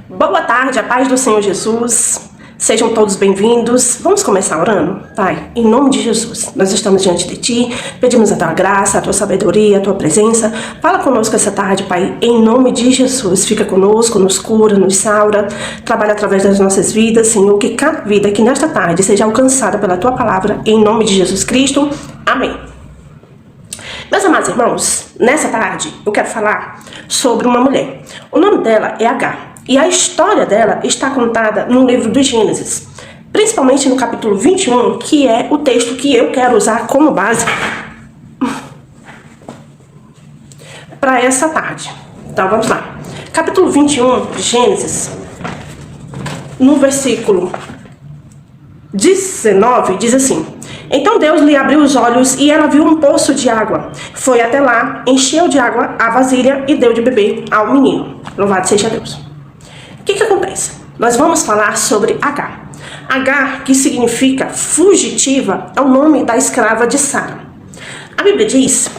Boa tarde, a paz do Senhor Jesus. Sejam todos bem-vindos. Vamos começar orando? Pai, em nome de Jesus, nós estamos diante de Ti, pedimos a Tua graça, a Tua sabedoria, a Tua presença. Fala conosco essa tarde, Pai, em nome de Jesus. Fica conosco, nos cura, nos saura, trabalha através das nossas vidas, Senhor, que cada vida aqui nesta tarde seja alcançada pela Tua palavra, em nome de Jesus Cristo. Amém. Meus amados irmãos, nessa tarde eu quero falar sobre uma mulher. O nome dela é Agar. E a história dela está contada no livro do Gênesis, principalmente no capítulo 21, que é o texto que eu quero usar como base para essa tarde. Então vamos lá. Capítulo 21 de Gênesis, no versículo 19, diz assim: Então Deus lhe abriu os olhos e ela viu um poço de água. Foi até lá, encheu de água a vasilha e deu de beber ao menino. Louvado seja Deus. O que acontece? Nós vamos falar sobre Agar. Agar, que significa fugitiva, é o nome da escrava de Sara. A Bíblia diz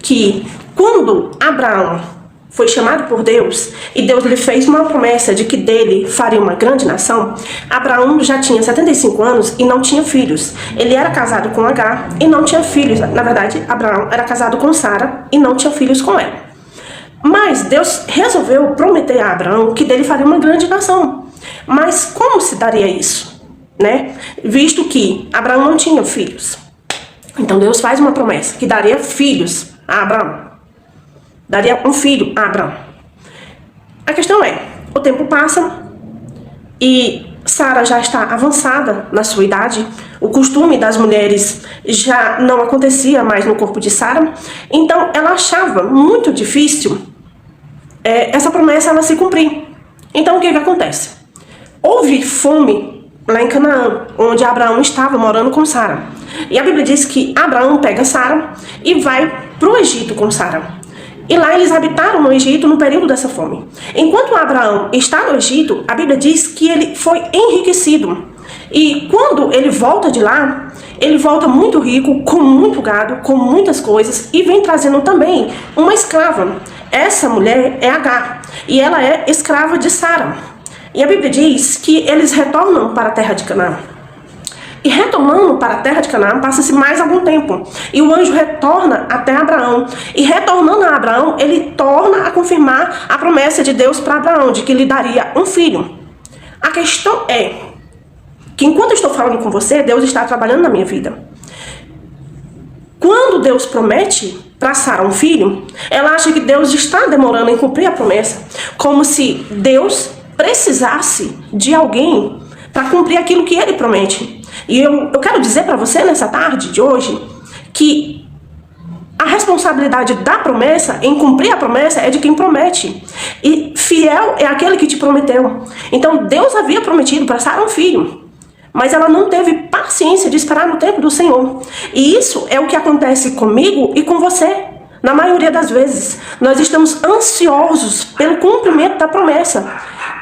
que quando Abraão foi chamado por Deus e Deus lhe fez uma promessa de que dele faria uma grande nação, Abraão já tinha 75 anos e não tinha filhos. Ele era casado com Agar e não tinha filhos. Na verdade, Abraão era casado com Sara e não tinha filhos com ela. Mas Deus resolveu prometer a Abraão que dele faria uma grande nação. Mas como se daria isso, né? Visto que Abraão não tinha filhos. Então Deus faz uma promessa que daria filhos a Abraão. Daria um filho a Abraão. A questão é, o tempo passa e Sara já está avançada na sua idade. O costume das mulheres já não acontecia mais no corpo de Sara. Então ela achava muito difícil essa promessa ela se cumprir. Então o que acontece? Houve fome lá em Canaã, onde Abraão estava morando com Sara. E a Bíblia diz que Abraão pega Sara e vai para o Egito com Sara. E lá eles habitaram no Egito no período dessa fome. Enquanto Abraão está no Egito, a Bíblia diz que ele foi enriquecido. E quando ele volta de lá, ele volta muito rico, com muito gado, com muitas coisas, e vem trazendo também uma escrava. Essa mulher é Agar, e ela é escrava de Sara. E a Bíblia diz que eles retornam para a terra de Canaã. E retornando para a terra de Canaã, passa-se mais algum tempo. E o anjo retorna até Abraão. E retornando a Abraão, ele torna a confirmar a promessa de Deus para Abraão, de que lhe daria um filho. A questão é que enquanto eu estou falando com você, Deus está trabalhando na minha vida. Quando Deus promete para Sara um filho, ela acha que Deus está demorando em cumprir a promessa, como se Deus precisasse de alguém para cumprir aquilo que Ele promete. E eu quero dizer para você nessa tarde de hoje que a responsabilidade da promessa, em cumprir a promessa, é de quem promete. E fiel é aquele que te prometeu. Então Deus havia prometido para Sara um filho, mas ela não teve paciência de esperar no tempo do Senhor. E isso é o que acontece comigo e com você. Na maioria das vezes, nós estamos ansiosos pelo cumprimento da promessa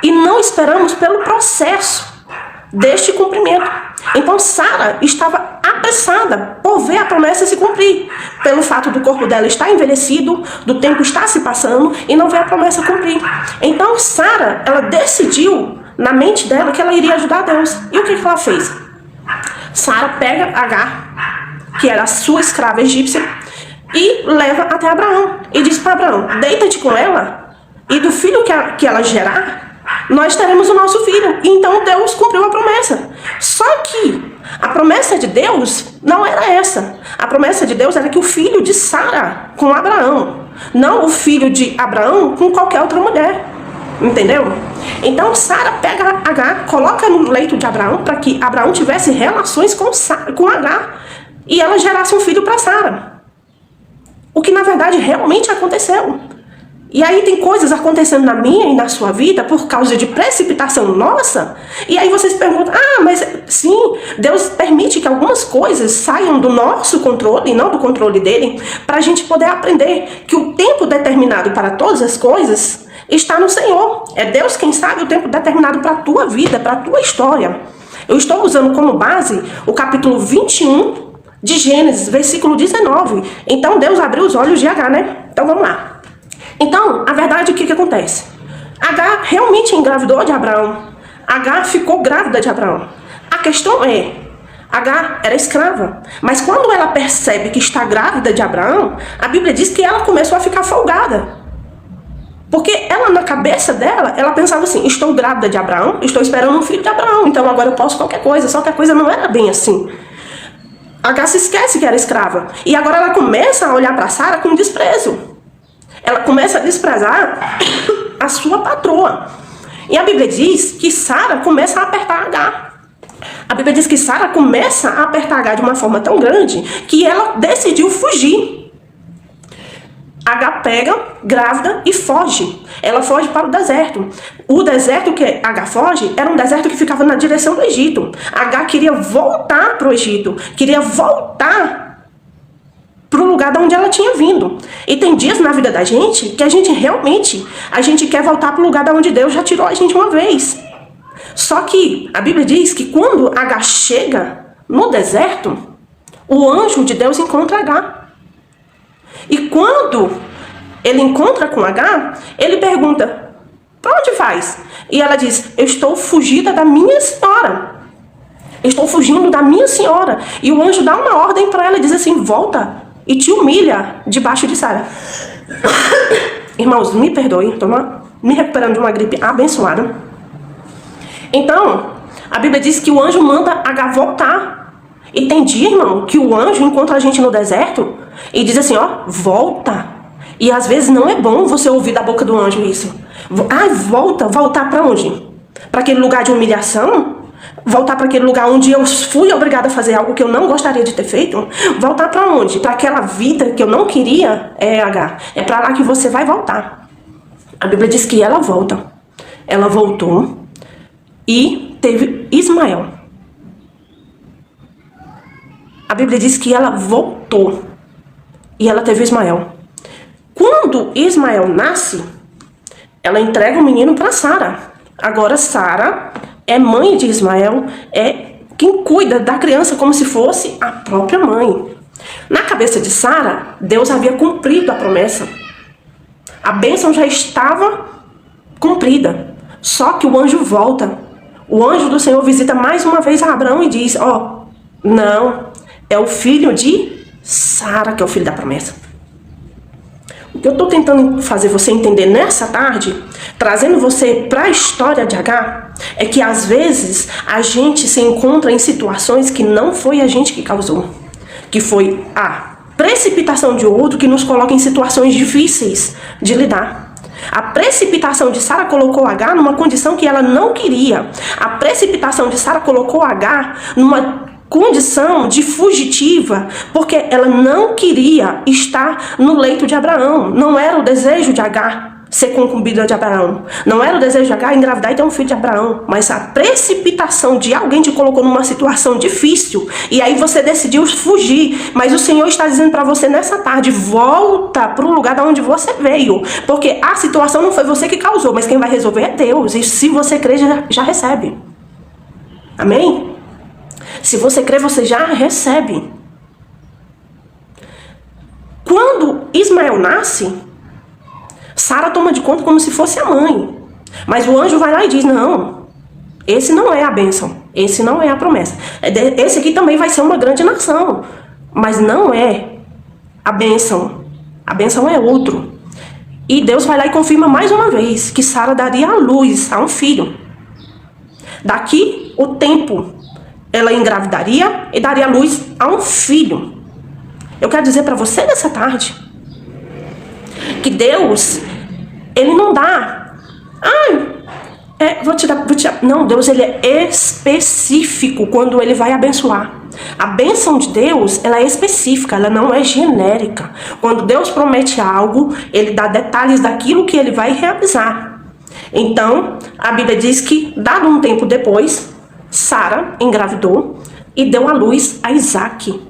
e não esperamos pelo processo deste cumprimento. Então Sara estava apressada por ver a promessa se cumprir, pelo fato do corpo dela estar envelhecido, do tempo estar se passando e não ver a promessa cumprir. Então Sara, ela decidiu na mente dela que ela iria ajudar Deus. E o que ela fez? Sara pega Agar, que era a sua escrava egípcia, e leva até Abraão. E diz para Abraão: deita-te com ela, e do filho que ela gerar, nós teremos o nosso filho. E então Deus cumpriu a promessa. Só que a promessa de Deus não era essa. A promessa de Deus era que o filho de Sara com Abraão, não o filho de Abraão com qualquer outra mulher. Entendeu? Então Sara pega Agar, coloca no leito de Abraão para que Abraão tivesse relações com Agar e ela gerasse um filho para Sara. O que na verdade realmente aconteceu. E aí tem coisas acontecendo na minha e na sua vida por causa de precipitação nossa. E aí vocês perguntam: mas sim, Deus permite que algumas coisas saiam do nosso controle e não do controle dele, para a gente poder aprender que o tempo determinado para todas as coisas está no Senhor. É Deus quem sabe o tempo determinado para a tua vida, para a tua história. Eu estou usando como base o capítulo 21 de Gênesis, versículo 19. Então Deus abriu os olhos de Agar, né? Então vamos lá. Então, a verdade, o que acontece? Agar realmente engravidou de Abraão. Agar ficou grávida de Abraão. A questão é, Agar era escrava, mas quando ela percebe que está grávida de Abraão, a Bíblia diz que ela começou a ficar folgada. Porque ela, na cabeça dela, ela pensava assim, estou grávida de Abraão, estou esperando um filho de Abraão, então agora eu posso qualquer coisa. Só que a coisa não era bem assim. Agar se esquece que era escrava. E agora ela começa a olhar para Sara com desprezo. Ela começa a desprezar a sua patroa. E a Bíblia diz que Sara começa a apertar Agar. A Bíblia diz que Sara começa a apertar Agar de uma forma tão grande que ela decidiu fugir. Agar pega, grávida, e foge. Ela foge para o deserto. O deserto que Agar foge era um deserto que ficava na direção do Egito. Agar queria voltar para o Egito. Queria voltar para o lugar de onde ela tinha vindo. E tem dias na vida da gente que a gente realmente quer voltar para o lugar de onde Deus já tirou a gente uma vez. Só que a Bíblia diz que quando Agar chega no deserto, o anjo de Deus encontra Agar. E quando ele encontra com Agar, ele pergunta, para onde vais? E ela diz, eu estou fugida da minha senhora. Eu estou fugindo da minha senhora. E o anjo dá uma ordem para ela e diz assim, volta e te humilha debaixo de Sara. Irmãos, me perdoem, estou me recuperando de uma gripe abençoada. Então, a Bíblia diz que o anjo manda Agar voltar. E tem dia, irmão, que o anjo encontra a gente no deserto e diz assim, ó, volta. E às vezes não é bom você ouvir da boca do anjo isso. Ah, voltar para onde? Para aquele lugar de humilhação? Voltar para aquele lugar onde eu fui obrigada a fazer algo que eu não gostaria de ter feito? Voltar para onde? Para aquela vida que eu não queria? Agar, é para lá que você vai voltar. A Bíblia diz que ela volta. Ela voltou e teve Ismael. A Bíblia diz que ela voltou e ela teve Ismael. Quando Ismael nasce, ela entrega o menino para Sara. Agora Sara é mãe de Ismael, é quem cuida da criança como se fosse a própria mãe. Na cabeça de Sara, Deus havia cumprido a promessa. A bênção já estava cumprida. Só que o anjo volta. O anjo do Senhor visita mais uma vez a Abraão e diz, ó, não, é o filho de Sara que é o filho da promessa. O que eu estou tentando fazer você entender nessa tarde, trazendo você para a história de Agar, é que às vezes a gente se encontra em situações que não foi a gente que causou. Que foi a precipitação de outro que nos coloca em situações difíceis de lidar. A precipitação de Sara colocou Agar numa condição que ela não queria. A precipitação de Sara colocou Agar numa condição de fugitiva, porque ela não queria estar no leito de Abraão. Não era o desejo de Agar ser concubina de Abraão. Não era o desejo de Agar engravidar e ter um filho de Abraão. Mas a precipitação de alguém te colocou numa situação difícil e aí você decidiu fugir. Mas o Senhor está dizendo para você nessa tarde, volta para o lugar de onde você veio. Porque a situação não foi você que causou, mas quem vai resolver é Deus. E se você crê, já recebe. Amém? Se você crê, você já recebe. Quando Ismael nasce, Sara toma de conta como se fosse a mãe. Mas o anjo vai lá e diz, não, esse não é a bênção, esse não é a promessa. Esse aqui também vai ser uma grande nação, mas não é a bênção. A bênção é outro. E Deus vai lá e confirma mais uma vez que Sara daria à luz a um filho. Daqui o tempo, ela engravidaria e daria à luz a um filho. Eu quero dizer para você nessa tarde que Deus, Ele não dá. Vou te dar. Não, Deus, Ele é específico quando Ele vai abençoar. A bênção de Deus, ela é específica, ela não é genérica. Quando Deus promete algo, Ele dá detalhes daquilo que Ele vai realizar. Então, a Bíblia diz que, dado um tempo depois, Sara engravidou e deu à luz a Isaac.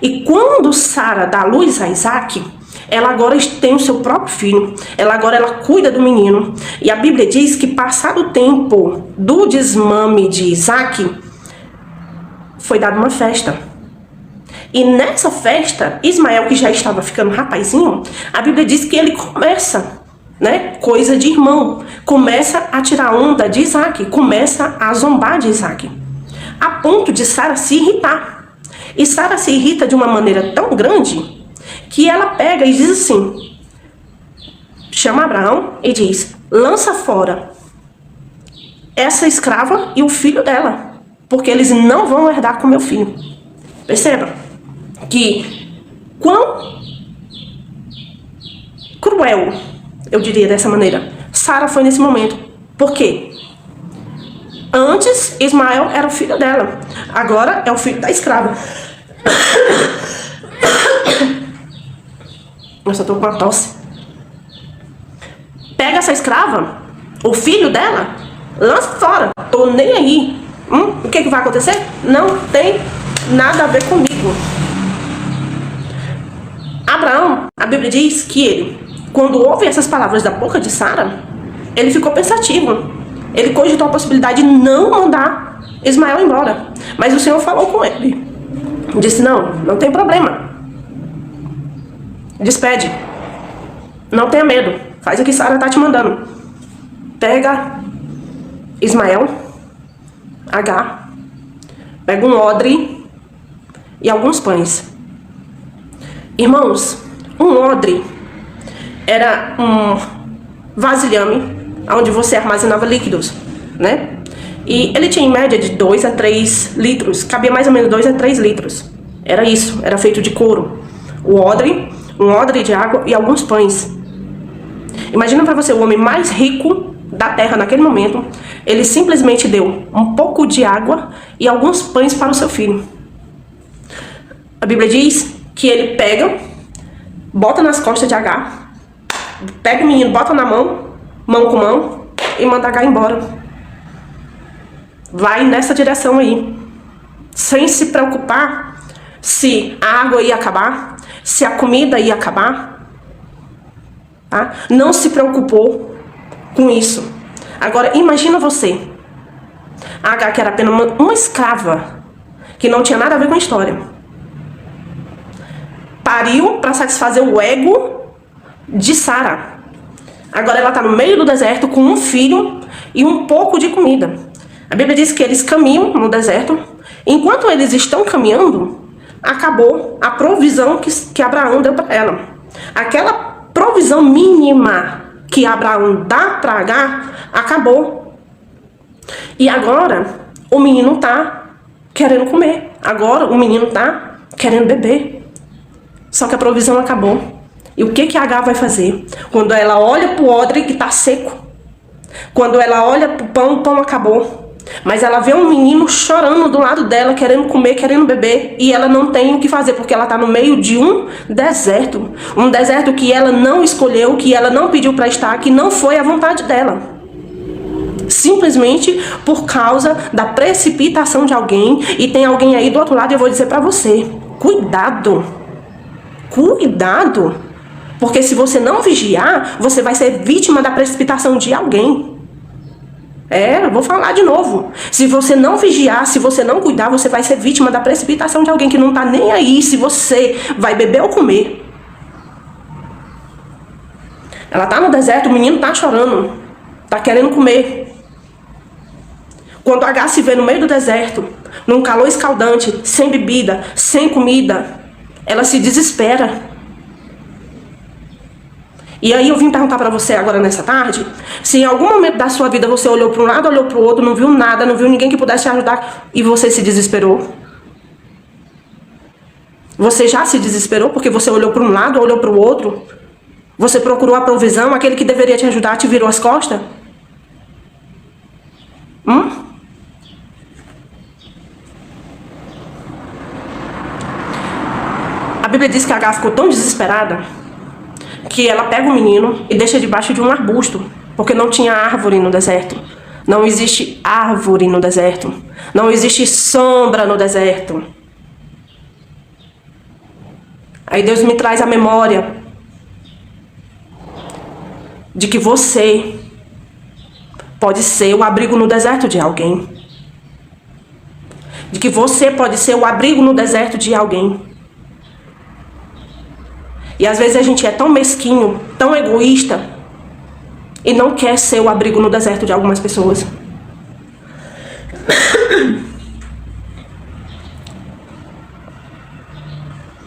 E quando Sara dá à luz a Isaac, ela agora tem o seu próprio filho. Ela cuida do menino. E a Bíblia diz que passado o tempo do desmame de Isaac, foi dada uma festa. E nessa festa, Ismael, que já estava ficando rapazinho, a Bíblia diz que ele começa né? Coisa de irmão. Começa a tirar onda de Isaac, começa a zombar de Isaac, a ponto de Sara se irritar. E Sara se irrita de uma maneira tão grande que ela pega e diz assim, chama Abraão e diz, lança fora essa escrava e o filho dela, porque eles não vão herdar com meu filho. Perceba que quão cruel, eu diria dessa maneira, Sara foi nesse momento. Por quê? Antes, Ismael era o filho dela. Agora é o filho da escrava. Eu só tô com uma tosse. Pega essa escrava, o filho dela, lança fora. Tô nem aí. O que vai acontecer? Não tem nada a ver comigo. Abraão, a Bíblia diz que ele, quando ouve essas palavras da boca de Sara, ele ficou pensativo. Ele cogitou a possibilidade de não mandar Ismael embora. Mas o Senhor falou com ele. Disse, não tem problema. Despede. Não tenha medo. Faz o que Sara está te mandando. Pega Ismael, Agar, pega um odre e alguns pães. Irmãos, um odre era um vasilhame onde você armazenava líquidos, né? E ele tinha em média de 2 a 3 litros. Cabia mais ou menos 2 a 3 litros. Era isso, era feito de couro. O odre, um odre de água e alguns pães. Imagina para você o homem mais rico da terra naquele momento. Ele simplesmente deu um pouco de água e alguns pães para o seu filho. A Bíblia diz que ele pega, bota nas costas de Agar, pega o menino, bota na mão, mão com mão, e manda Agar embora. Vai nessa direção aí, sem se preocupar se a água ia acabar, se a comida ia acabar, tá? Não se preocupou com isso. Agora imagina você, a Agar, que era apenas uma escrava, que não tinha nada a ver com a história, pariu para satisfazer o ego de Sara. Agora ela está no meio do deserto com um filho e um pouco de comida. A Bíblia diz que eles caminham no deserto. Enquanto eles estão caminhando, acabou a provisão que Abraão deu para ela. Aquela provisão mínima que Abraão dá para Agar, acabou. E agora o menino está querendo comer. Agora o menino está querendo beber. Só que a provisão acabou. E o que Agar vai fazer? Quando ela olha para o odre que está seco, quando ela olha para o pão acabou. Mas ela vê um menino chorando do lado dela, querendo comer, querendo beber, e ela não tem o que fazer, porque ela está no meio de um deserto que ela não escolheu, que ela não pediu para estar, que não foi a vontade dela. Simplesmente por causa da precipitação de alguém. E tem alguém aí do outro lado, e eu vou dizer para você, cuidado, porque se você não vigiar, você vai ser vítima da precipitação de alguém. Eu vou falar de novo. Se você não vigiar, se você não cuidar, você vai ser vítima da precipitação de alguém que não tá nem aí se você vai beber ou comer. Ela tá no deserto, o menino tá chorando, tá querendo comer. Quando Agar se vê no meio do deserto, num calor escaldante, sem bebida, sem comida, ela se desespera. E aí eu vim perguntar para você agora nessa tarde, se em algum momento da sua vida você olhou para um lado, olhou para o outro, não viu nada, não viu ninguém que pudesse te ajudar e você se desesperou. Você já se desesperou porque você olhou para um lado, olhou para o outro? Você procurou a provisão, aquele que deveria te ajudar te virou as costas? A Bíblia diz que Agar ficou tão desesperada que ela pega o menino e deixa debaixo de um arbusto, porque não tinha árvore no deserto. Não existe árvore no deserto. Não existe sombra no deserto. Aí Deus me traz a memória de que você pode ser o abrigo no deserto de alguém. De que você pode ser o abrigo no deserto de alguém. E às vezes a gente é tão mesquinho, tão egoísta, e não quer ser o abrigo no deserto de algumas pessoas.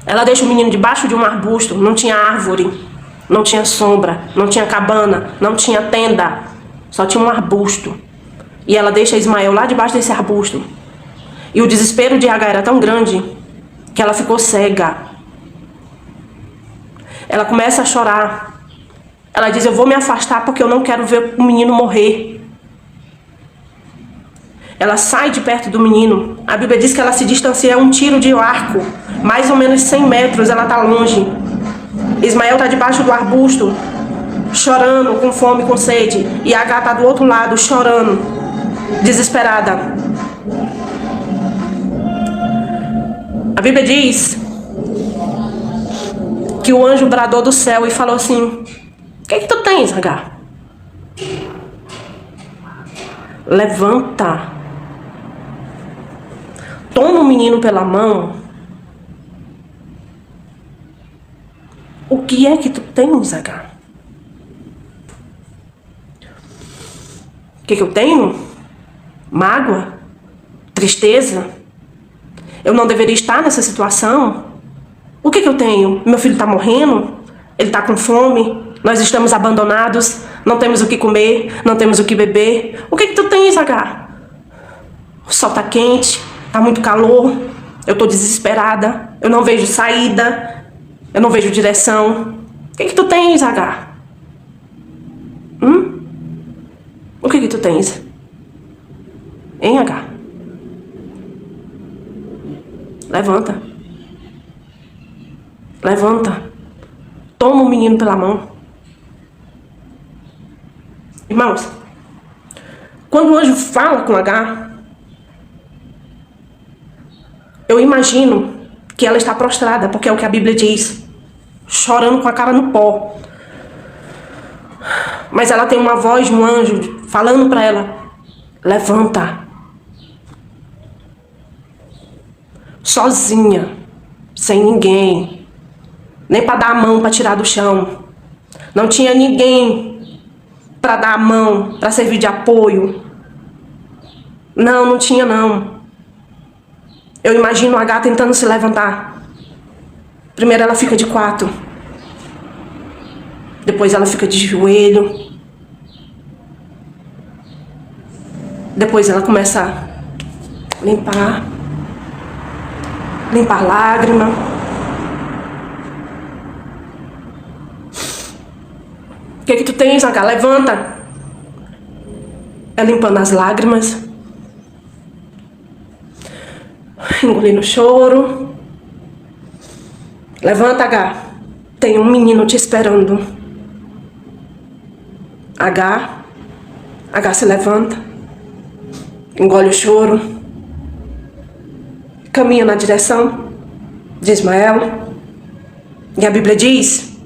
Ela deixa o menino debaixo de um arbusto. Não tinha árvore, não tinha sombra, não tinha cabana, não tinha tenda, só tinha um arbusto. E ela deixa Ismael lá debaixo desse arbusto. E o desespero de Agar era tão grande que ela ficou cega. Ela começa a chorar. Ela diz: eu vou me afastar porque eu não quero ver o menino morrer. Ela sai de perto do menino. A Bíblia diz que ela se distancia um tiro de arco. Mais ou menos 100 metros ela está longe. Ismael está debaixo do arbusto, chorando, com fome, com sede. E Agar está do outro lado, chorando, desesperada. A Bíblia diz que o anjo bradou do céu e falou assim: o que tu tens, Agar? Levanta. Toma o menino pela mão. O que é que tu tens, Agar? O que eu tenho? Mágoa? Tristeza? Eu não deveria estar nessa situação? O que eu tenho? Meu filho está morrendo? Ele está com fome? Nós estamos abandonados? Não temos o que comer? Não temos o que beber? O que tu tens, Agar? O sol está quente, está muito calor, eu estou desesperada, eu não vejo saída, eu não vejo direção. O que tu tens, Agar? O que tu tens? Hein, Agar? Levanta. Levanta. Toma o menino pela mão. Irmãos, quando o anjo fala com Agar, eu imagino que ela está prostrada, porque é o que a Bíblia diz, chorando com a cara no pó. Mas ela tem uma voz de um anjo falando para ela: levanta. Sozinha, sem ninguém, nem para dar a mão para tirar do chão. Não tinha ninguém para dar a mão, para servir de apoio. Não tinha não. Eu imagino a Agar tentando se levantar. Primeiro ela fica de quatro. Depois ela fica de joelho. Depois ela começa a limpar lágrima. O que tu tens, Agar? Levanta. É limpando as lágrimas, engolindo o choro. Levanta, Agar. Tem um menino te esperando. Agar se levanta, engole o choro, caminha na direção de Ismael. E a Bíblia diz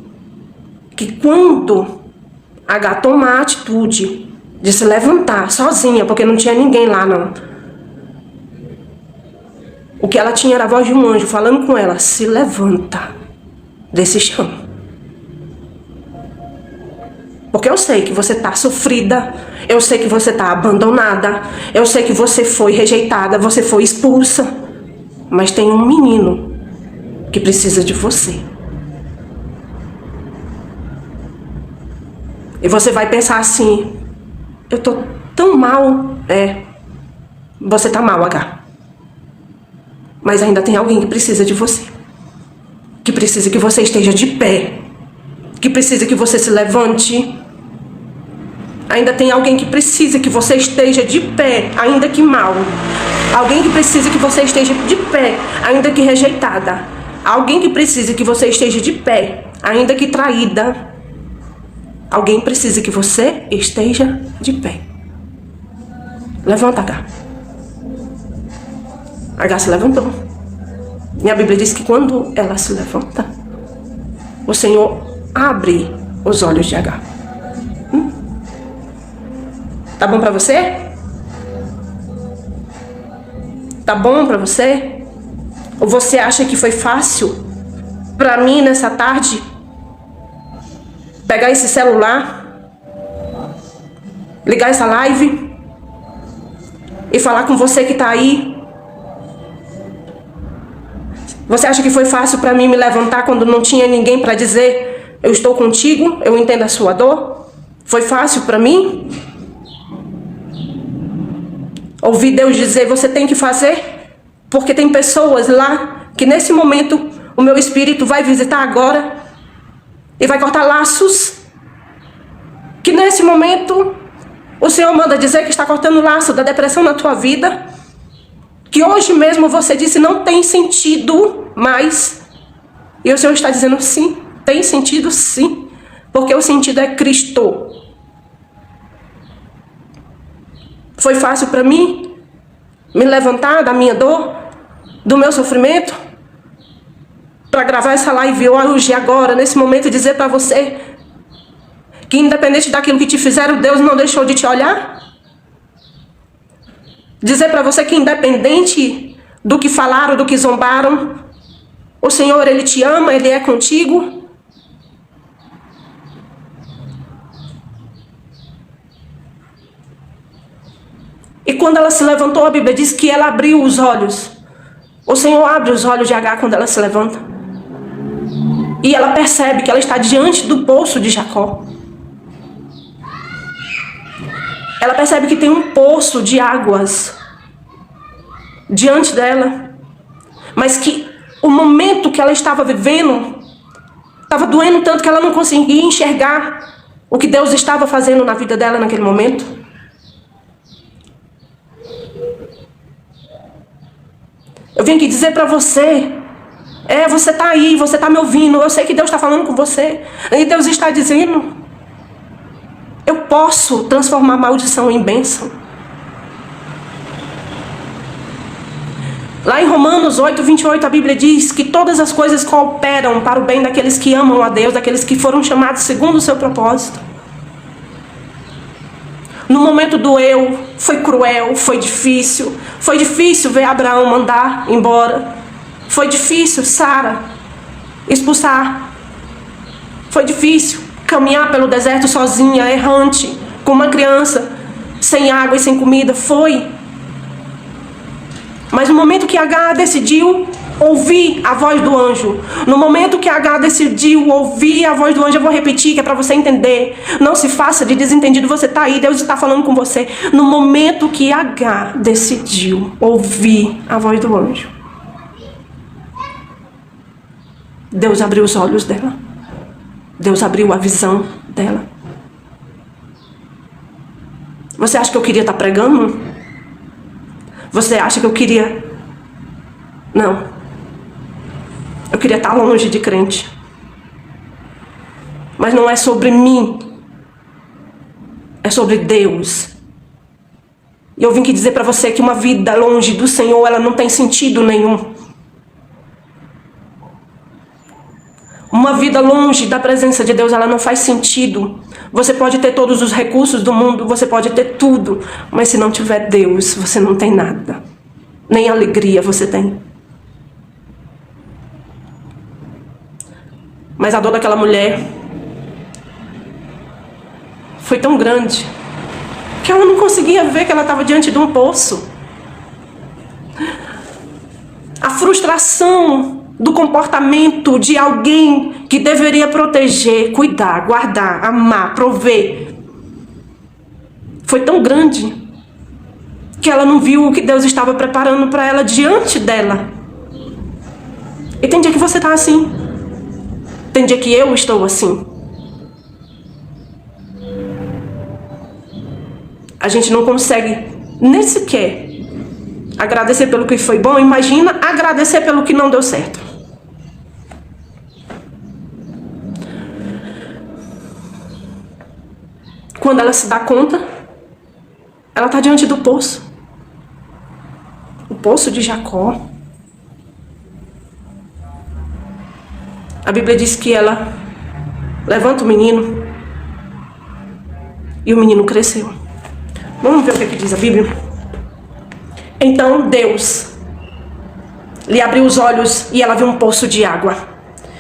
que quando Agar toma a atitude de se levantar sozinha, porque não tinha ninguém lá não, o que ela tinha era a voz de um anjo falando com ela: se levanta desse chão. Porque eu sei que você está sofrida, eu sei que você está abandonada, eu sei que você foi rejeitada, você foi expulsa. Mas tem um menino que precisa de você. E você vai pensar assim: eu tô tão mal. Você tá mal, Agar. Mas ainda tem alguém que precisa de você. Que precisa que você esteja de pé. Que precisa que você se levante. Ainda tem alguém que precisa que você esteja de pé, ainda que mal. Alguém que precisa que você esteja de pé, ainda que rejeitada. Alguém que precisa que você esteja de pé, ainda que traída. Alguém precisa que você esteja de pé. Levanta, Agar. Agar se levantou. E a Bíblia diz que quando ela se levanta, o Senhor abre os olhos de Agar. Tá bom pra você? Tá bom pra você? Ou você acha que foi fácil pra mim nessa tarde pegar esse celular ligar essa live e falar com você que está aí. Você acha que foi fácil para mim me levantar quando não tinha ninguém para dizer: eu estou contigo, eu entendo a sua dor? Foi fácil para mim? Ouvir Deus dizer: você tem que fazer? Porque tem pessoas lá que nesse momento o meu espírito vai visitar agora e vai cortar laços. Que nesse momento o Senhor manda dizer que está cortando o laço da depressão na tua vida. Que hoje mesmo você disse: não tem sentido mais. E o Senhor está dizendo: sim, tem sentido sim. Porque o sentido é Cristo. Foi fácil para mim me levantar da minha dor, do meu sofrimento, para gravar essa live hoje, agora, nesse momento, dizer para você que independente daquilo que te fizeram, Deus não deixou de te olhar? Dizer para você que independente do que falaram, do que zombaram, o Senhor, Ele te ama, Ele é contigo. E quando ela se levantou, a Bíblia diz que ela abriu os olhos. O Senhor abre os olhos de Agar quando ela se levanta. E ela percebe que ela está diante do poço de Jacó. Ela percebe que tem um poço de águas diante dela. Mas que o momento que ela estava vivendo estava doendo tanto que ela não conseguia enxergar o que Deus estava fazendo na vida dela naquele momento. Eu vim aqui dizer para você, você está aí, você está me ouvindo, eu sei que Deus está falando com você. E Deus está dizendo: eu posso transformar maldição em bênção. Lá em Romanos 8:28, a Bíblia diz que todas as coisas cooperam para o bem daqueles que amam a Deus, daqueles que foram chamados segundo o seu propósito. No momento do foi cruel, foi difícil. Foi difícil ver Abraão mandar embora. Foi difícil Sara expulsar. Foi difícil caminhar pelo deserto sozinha, errante, com uma criança, sem água e sem comida. Foi. Mas no momento que Agar decidiu ouvir a voz do anjo, no momento que Agar decidiu ouvir a voz do anjo, eu vou repetir que é para você entender, não se faça de desentendido, você está aí, Deus está falando com você. No momento que Agar decidiu ouvir a voz do anjo, Deus abriu os olhos dela, Deus abriu a visão dela. Você acha que eu queria estar pregando? Você acha que eu queria... Não. Eu queria estar longe de crente. Mas não é sobre mim. É sobre Deus. E eu vim aqui dizer para você que uma vida longe do Senhor, ela não tem sentido nenhum. Uma vida longe da presença de Deus, ela não faz sentido. Você pode ter todos os recursos do mundo, você pode ter tudo, mas se não tiver Deus, você não tem nada. Nem alegria você tem. Mas a dor daquela mulher foi tão grande que ela não conseguia ver que ela estava diante de um poço. A frustração do comportamento de alguém que deveria proteger, cuidar, guardar, amar, prover, foi tão grande que ela não viu o que Deus estava preparando para ela diante dela. E tem dia que você está assim. Tem dia que eu estou assim. A gente não consegue nem sequer agradecer pelo que foi bom. Imagina agradecer pelo que não deu certo. Quando ela se dá conta, ela está diante do poço. O poço de Jacó. A Bíblia diz que ela levanta o menino e o menino cresceu. Vamos ver o que diz a Bíblia? Então Deus lhe abriu os olhos e ela viu um poço de água.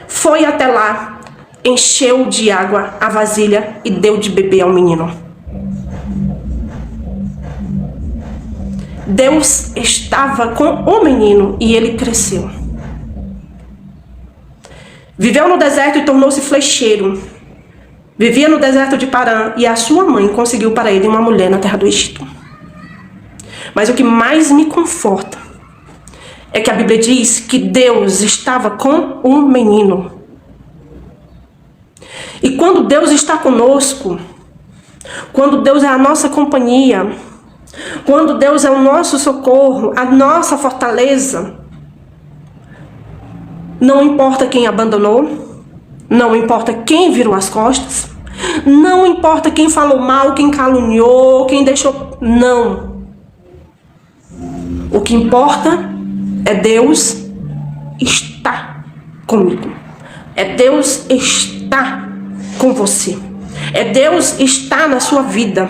Foi até lá, encheu de água a vasilha e deu de beber ao menino. Deus estava com o menino e ele cresceu. Viveu no deserto e tornou-se flecheiro. Vivia no deserto de Parã e a sua mãe conseguiu para ele uma mulher na terra do Egito. Mas o que mais me conforta é que a Bíblia diz que Deus estava com o menino. E quando Deus está conosco, quando Deus é a nossa companhia, quando Deus é o nosso socorro, a nossa fortaleza, não importa quem abandonou, não importa quem virou as costas, não importa quem falou mal, quem caluniou, quem deixou, não. O que importa é Deus está comigo. É Deus está com você. É Deus está na sua vida.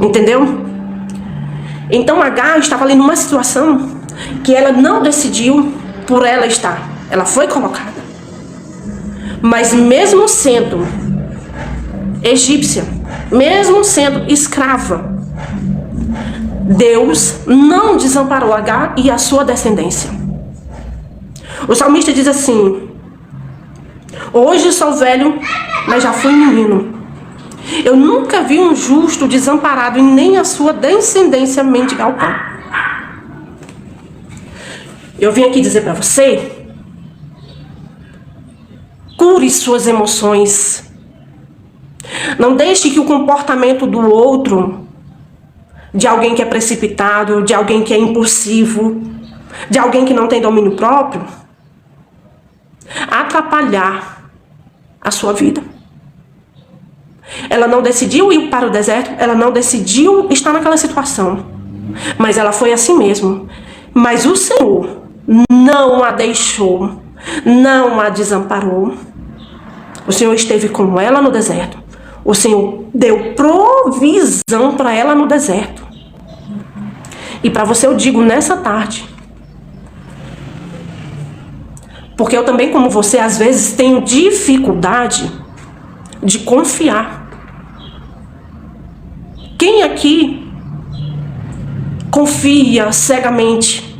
Entendeu? Então Agar estava ali numa situação que ela não decidiu por ela estar. Ela foi colocada. Mas mesmo sendo egípcia, mesmo sendo escrava, Deus não desamparou Agar e a sua descendência. O salmista diz assim: hoje sou velho, mas já fui menino. Eu nunca vi um justo desamparado e nem a sua descendência mendigar o pão. Eu vim aqui dizer para você: cure suas emoções. Não deixe que o comportamento do outro, de alguém que é precipitado, de alguém que é impulsivo, de alguém que não tem domínio próprio, atrapalhar a sua vida. Ela não decidiu ir para o deserto, ela não decidiu estar naquela situação, mas ela foi assim mesmo. Mas o Senhor não a deixou, não a desamparou. O Senhor esteve com ela no deserto. O Senhor deu provisão para ela no deserto. E para você eu digo nessa tarde, porque eu também, como você, às vezes tenho dificuldade de confiar. Quem aqui confia cegamente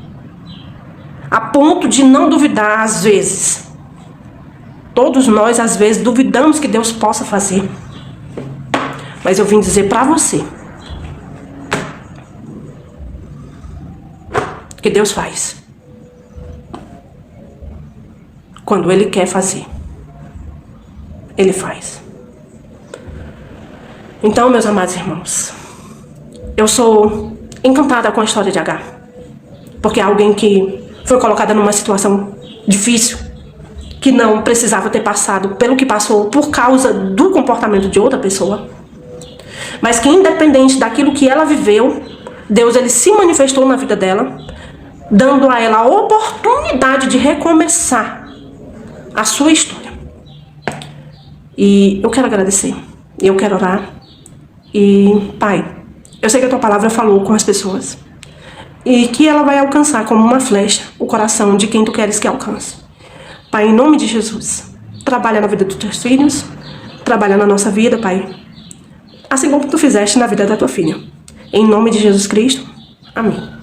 a ponto de não duvidar às vezes? Todos nós às vezes duvidamos que Deus possa fazer. Mas eu vim dizer para você que Deus faz quando Ele quer fazer. Ele faz. Então, meus amados irmãos, eu sou encantada com a história de Agar, porque é alguém que foi colocada numa situação difícil, que não precisava ter passado pelo que passou por causa do comportamento de outra pessoa, mas que independente daquilo que ela viveu, Deus ele se manifestou na vida dela, dando a ela a oportunidade de recomeçar a sua história. E eu quero agradecer, eu quero orar. E, Pai, eu sei que a Tua palavra falou com as pessoas e que ela vai alcançar como uma flecha o coração de quem Tu queres que alcance. Pai, em nome de Jesus, trabalha na vida dos Teus filhos, trabalha na nossa vida, Pai, assim como Tu fizeste na vida da Tua filha. Em nome de Jesus Cristo, amém.